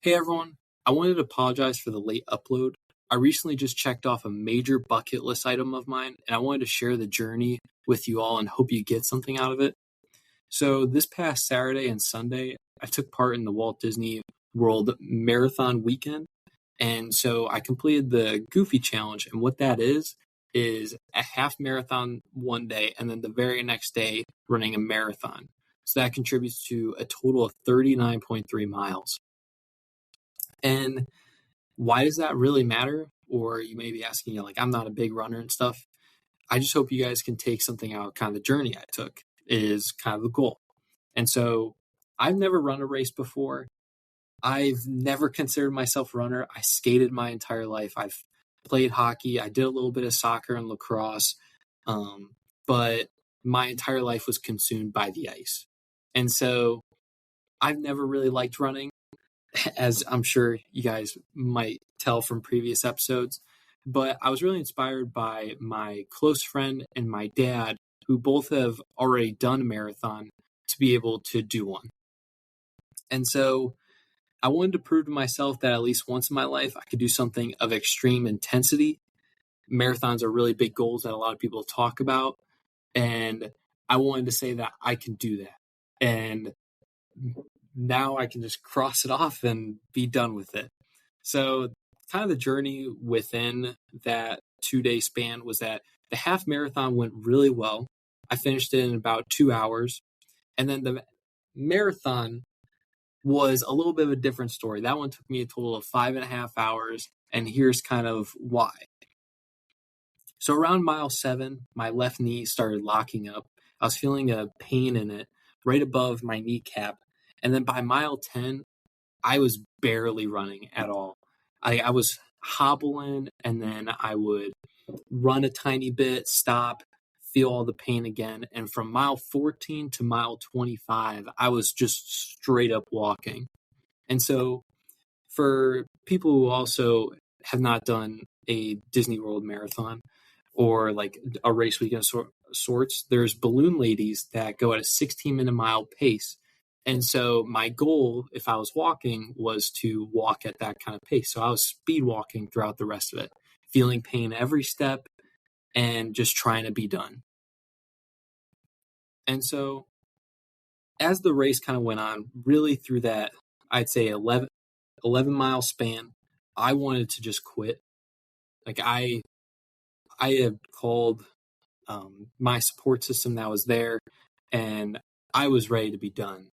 Hey everyone, I wanted to apologize for the late upload. I recently just checked off a major bucket list item of mine, and I wanted to share the journey with you all and hope you get something out of it. So, this past Saturday and Sunday, I took part in the Walt Disney World Marathon weekend, and so I completed the Goofy Challenge. And what that is a half marathon one day, and then the very next day, running a marathon. So, that contributes to a total of 39.3 miles. And why does that really matter? Or you may be asking, I'm not a big runner and stuff. I just hope you guys can take something out, kind of the journey I took is kind of the goal. And so I've never run a race before. I've never considered myself a runner. I skated my entire life. I've played hockey. I did a little bit of soccer and lacrosse. But my entire life was consumed by the ice. And so I've never really liked running, as I'm sure you guys might tell from previous episodes. But I was really inspired by my close friend and my dad, who both have already done a marathon, to be able to do one. And so I wanted to prove to myself that at least once in my life, I could do something of extreme intensity. Marathons are really big goals that a lot of people talk about. And I wanted to say that I can do that. And now I can just cross it off and be done with it. So kind of the journey within that 2-day span was that the half marathon went really well. I finished it in about 2 hours. And then the marathon was a little bit of a different story. That one took me a total of 5.5 hours. And here's kind of why. So around mile 7, my left knee started locking up. I was feeling a pain in it right above my kneecap. And then by mile 10, I was barely running at all. I was hobbling, and then I would run a tiny bit, stop, feel all the pain again. And from mile 14 to mile 25, I was just straight up walking. And so for people who also have not done a Disney World marathon or like a race weekend of sorts, there's balloon ladies that go at a 16-minute mile pace. And so my goal, if I was walking, was to walk at that kind of pace. So I was speed walking throughout the rest of it, feeling pain every step and just trying to be done. And so as the race kind of went on, really through that, I'd say 11-mile span, I wanted to just quit. Like I had called my support system that was there, and I was ready to be done.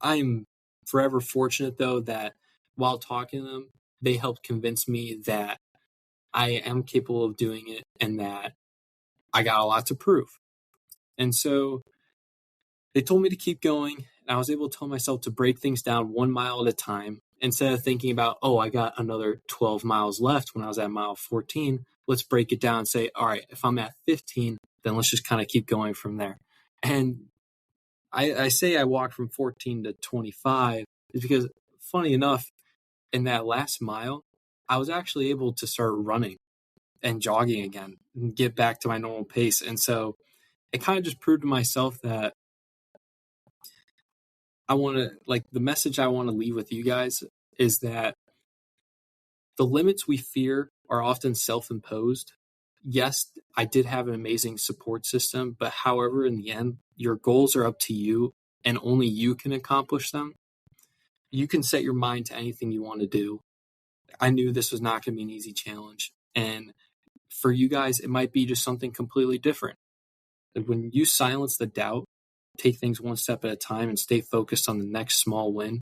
I'm forever fortunate, though, that while talking to them, they helped convince me that I am capable of doing it and that I got a lot to prove. And so they told me to keep going, and I was able to tell myself to break things down 1 mile at a time. Instead of thinking about, I got another 12 miles left when I was at mile 14, let's break it down and say, all right, if I'm at 15, then let's just kind of keep going from there. And I say I walked from 14 to 25 is because, funny enough, in that last mile, I was actually able to start running and jogging again and get back to my normal pace. And so it kind of just proved to myself that the message I want to leave with you guys is that the limits we fear are often self-imposed. Yes, I did have an amazing support system, but however, in the end, your goals are up to you and only you can accomplish them. You can set your mind to anything you want to do. I knew this was not going to be an easy challenge. And for you guys, it might be just something completely different. When you silence the doubt, take things one step at a time and stay focused on the next small win,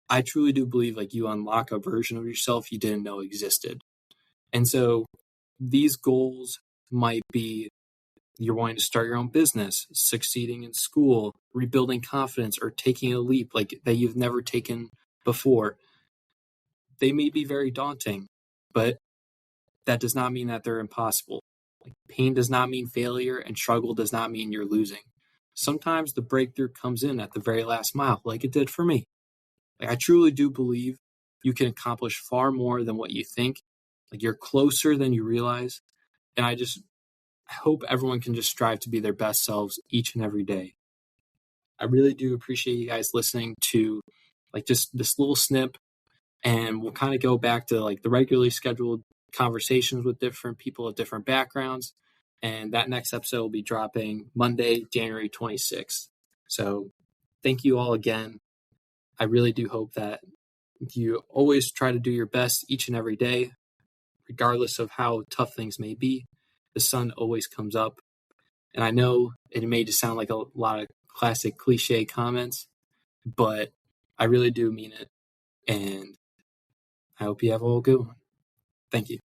I truly do believe you unlock a version of yourself you didn't know existed. And so these goals might be you're wanting to start your own business, succeeding in school, rebuilding confidence, or taking a leap that you've never taken before. They may be very daunting, but that does not mean that they're impossible. Pain does not mean failure, and struggle does not mean you're losing. Sometimes the breakthrough comes in at the very last mile, like it did for me. I truly do believe you can accomplish far more than what you think. You're closer than you realize. And I hope everyone can just strive to be their best selves each and every day. I really do appreciate you guys listening to just this little snip and we'll kind of go back to like the regularly scheduled conversations with different people of different backgrounds. And that next episode will be dropping Monday, January 26th. So thank you all again. I really do hope that you always try to do your best each and every day, regardless of how tough things may be. The sun always comes up. And I know it may just sound like a lot of classic cliche comments, but I really do mean it. And I hope you have a good one. Thank you.